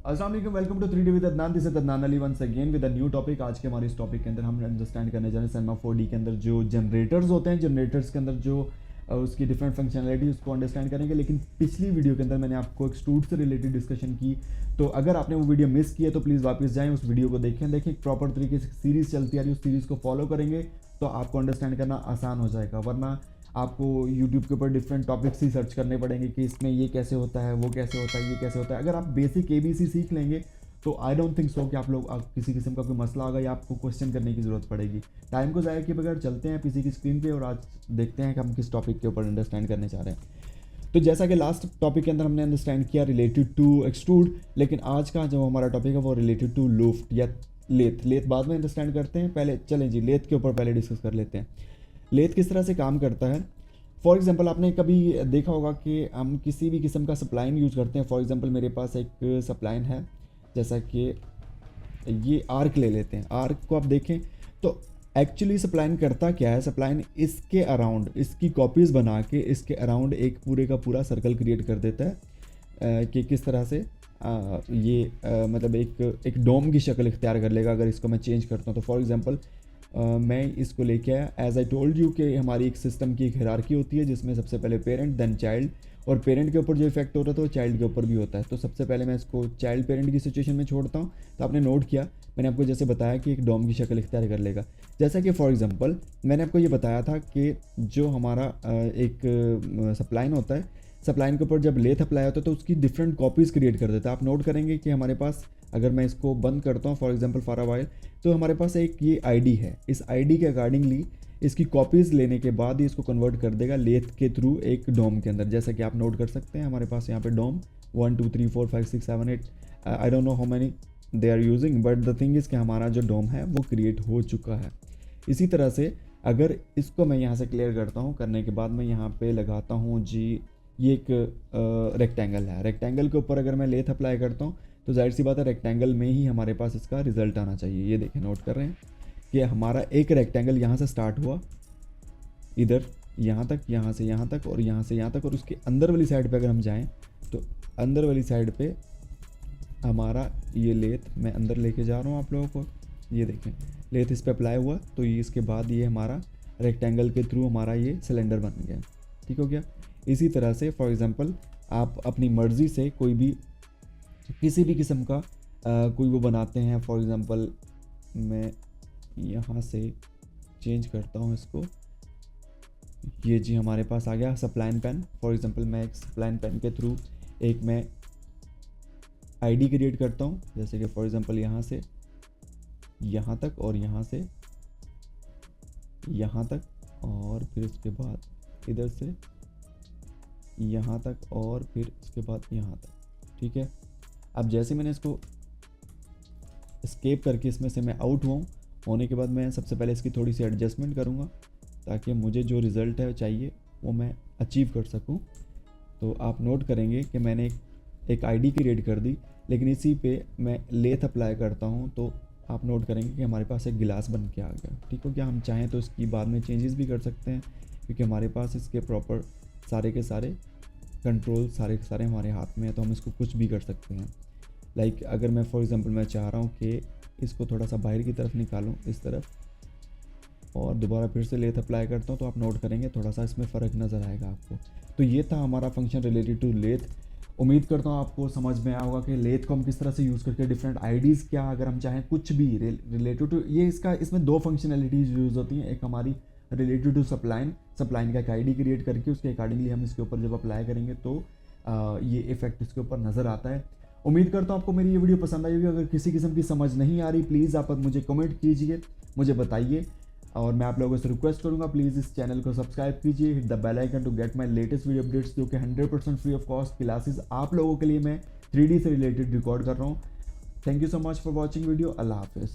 अस्सलाम वालेकुम, welcome to 3D with Adnan. This is Adnan Ali once again with a new topic. आज के हमारे इस टॉपिक के अंदर हम अंडरस्टैंड करने जा रहे हैं सिनेमा 4D के अंदर जो जनरेटर्स होते हैं, जनरेटर्स के अंदर जो उसकी डिफरेंट फंक्शनैलिटी उसको अंडरस्टैंड करेंगे। लेकिन पिछली वीडियो के अंदर मैंने आपको एक्सट्रूड से रिलेटेड डिस्कशन की, तो अगर आपने वो वीडियो मिस की है तो प्लीज़ वापस जाएं, उस वीडियो को देखें प्रॉपर तरीके से सीरीज़ चलती आ रही है, उस सीरीज़ को फॉलो करेंगे तो आपको अंडरस्टैंड करना आसान हो जाएगा। वरना आपको यूट्यूब के ऊपर डिफरेंट टॉपिक्स ही सर्च करने पड़ेंगे कि इसमें ये कैसे होता है, वो कैसे होता है, ये कैसे होता है। अगर आप बेसिक ABC सीख लेंगे तो आई डोंट थिंक सो कि आप किसी किस्म का कोई मसला होगा या आपको क्वेश्चन करने की ज़रूरत पड़ेगी। टाइम को ज़ाया किए बगैर चलते हैं पीसी की स्क्रीन पे और आज देखते हैं कि हम किस टॉपिक के ऊपर अंडरस्टैंड करने जा रहे हैं। तो जैसा कि लास्ट टॉपिक के अंदर हमने अंडरस्टैंड किया रिलेटेड टू एक्सट्रूड, लेकिन आज का जो हमारा टॉपिक है वो रिलेटेड टू लूफ्ट या लेथ बाद में अंडरस्टैंड करते हैं। पहले चलें जी, लेथ के ऊपर पहले डिस्कस कर लेते हैं। लेथ किस तरह से काम करता है। फॉर एग्जांपल आपने कभी देखा होगा कि हम किसी भी किस्म का सप्लाइन यूज़ करते हैं। फॉर एग्जांपल मेरे पास एक सप्लाइन है, जैसा कि ये आर्क ले लेते हैं। आर्क को आप देखें तो एक्चुअली सप्लाइन करता क्या है, सप्लाइन इसके अराउंड इसकी कॉपीज़ बना के इसके अराउंड एक पूरे का पूरा सर्कल क्रिएट कर देता है कि किस तरह से मतलब एक डोम की शक्ल इख्तियार कर लेगा अगर इसको मैं चेंज करता हूँ। तो फॉर एग्जांपल मैं इसको लेके आया, एज आई टोल्ड यू कि हमारी एक सिस्टम की एक हायरार्की होती है जिसमें सबसे पहले पेरेंट देन चाइल्ड, और पेरेंट के ऊपर जो इफेक्ट होता है तो वो चाइल्ड के ऊपर भी होता है। तो सबसे पहले मैं इसको चाइल्ड पेरेंट की सिचुएशन में छोड़ता हूँ। तो आपने नोट किया, मैंने आपको जैसे बताया कि एक डोम की शक्ल इख्तियार कर लेगा। जैसा कि फॉर एग्जांपल मैंने आपको ये बताया था कि जो हमारा एक सप्लाइन होता है, सप्लाइन के ऊपर जब लेथ अप्लाई होता है तो उसकी डिफरेंट कॉपीज़ क्रिएट कर देता है। आप नोट करेंगे कि हमारे पास, अगर मैं इसको बंद करता हूँ for example for a while, तो हमारे पास एक ये आईडी है। इस आईडी के अकॉर्डिंगली इसकी कॉपीज़ लेने के बाद ही इसको कन्वर्ट कर देगा लेथ के थ्रू एक डोम के अंदर। जैसा कि आप नोट कर सकते हैं हमारे पास यहाँ पे dome 1 2 3 4 5 6 7 8 I don't know how many they are using, but the thing is कि हमारा जो डोम है वो क्रिएट हो चुका है। इसी तरह से अगर इसको मैं यहाँ से क्लियर करता हूँ, करने के बाद मैं यहाँ पे लगाता हूँ जी, ये एक रेक्टेंगल है। रेक्टेंगल के ऊपर अगर मैं लेथ अप्लाई करता हूँ तो जाहिर सी बात है रेक्टेंगल में ही हमारे पास इसका रिजल्ट आना चाहिए। ये देखें, नोट कर रहे हैं कि हमारा एक रेक्टेंगल यहाँ से स्टार्ट हुआ, इधर यहाँ तक, यहाँ से यहाँ तक और यहाँ से यहाँ तक, और उसके अंदर वाली साइड पे अगर हम जाएं तो अंदर वाली साइड पे हमारा ये लेथ मैं अंदर लेके जा रहा हूँ आप लोगों को। ये देखें, लेथ इस पर अप्लाई हुआ तो ये इसके बाद ये हमारा रेक्टेंगल के थ्रू हमारा ये सिलेंडर बन गया। ठीक हो गया। इसी तरह से फॉर एग्ज़ाम्पल आप अपनी मर्ज़ी से कोई भी किसी भी किस्म का कोई वो बनाते हैं। फॉर एग्ज़ाम्पल मैं यहाँ से चेंज करता हूँ इसको, ये जी हमारे पास आ गया सप्लाइन पेन। फॉर एग्ज़ाम्पल मैं एक सप्लाइन पेन के थ्रू एक मैं आईडी क्रिएट करता हूँ, जैसे कि फॉर एग्ज़ाम्पल यहाँ से यहाँ तक और यहाँ से यहाँ तक, और फिर इसके बाद इधर से यहाँ तक और फिर इसके बाद यहाँ तक। ठीक है। अब जैसे मैंने इसको एस्केप करके इसमें से मैं आउट हुआ, होने के बाद मैं सबसे पहले इसकी थोड़ी सी एडजस्टमेंट करूँगा ताकि मुझे जो रिज़ल्ट है चाहिए वो मैं अचीव कर सकूँ। तो आप नोट करेंगे कि मैंने एक आईडी क्रिएट कर दी, लेकिन इसी पे मैं लेथ अप्लाई करता हूँ तो आप नोट करेंगे कि हमारे पास एक गिलास बन के आ गया। ठीक हो गया। हम चाहें तो इसकी बाद में चेंजेस भी कर सकते हैं क्योंकि हमारे पास इसके प्रॉपर सारे के सारे कंट्रोल सारे के सारे हमारे हाथ में है, तो हम इसको कुछ भी कर सकते हैं। लाइक अगर मैं फॉर एग्जांपल मैं चाह रहा हूँ कि इसको थोड़ा सा बाहर की तरफ निकालूँ इस तरफ, और दोबारा फिर से लेथ अप्लाई करता हूँ तो आप नोट करेंगे थोड़ा सा इसमें फ़र्क नज़र आएगा आपको। तो ये था हमारा फंक्शन रिलेटेड टू लेथ। उम्मीद करता हूँ आपको समझ में आया होगा कि लेथ को हम किस तरह से यूज़ करके डिफरेंट आईडीज़ क्या, अगर हम चाहें कुछ भी रिलेटेड टू ये इसमें दो फंक्शनैलिटीज़ यूज़ होती हैं। एक हमारी रिलेटेड टू सप्लाइन का एक आईडी क्रिएट करके उसके अकॉर्डिंगली हम इसके ऊपर जब अप्लाई करेंगे तो ये इफेक्ट इसके ऊपर नज़र आता है। उम्मीद करता हूँ आपको मेरी ये वीडियो पसंद आई होगी। अगर किसी किस्म की समझ नहीं आ रही प्लीज़ आप मुझे कमेंट कीजिए, मुझे बताइए, और मैं आप लोगों से रिक्वेस्ट करूंगा प्लीज़ इस चैनल को सब्सक्राइब कीजिए, hit the bell icon to get my latest video updates, जो कि 100% फ्री ऑफ कॉस्ट क्लासेस आप लोगों के लिए मैं 3D से रिलेटेड रिकॉर्ड कर रहा हूँ। Thank you so much for watching video. अल्लाह हाफिज़।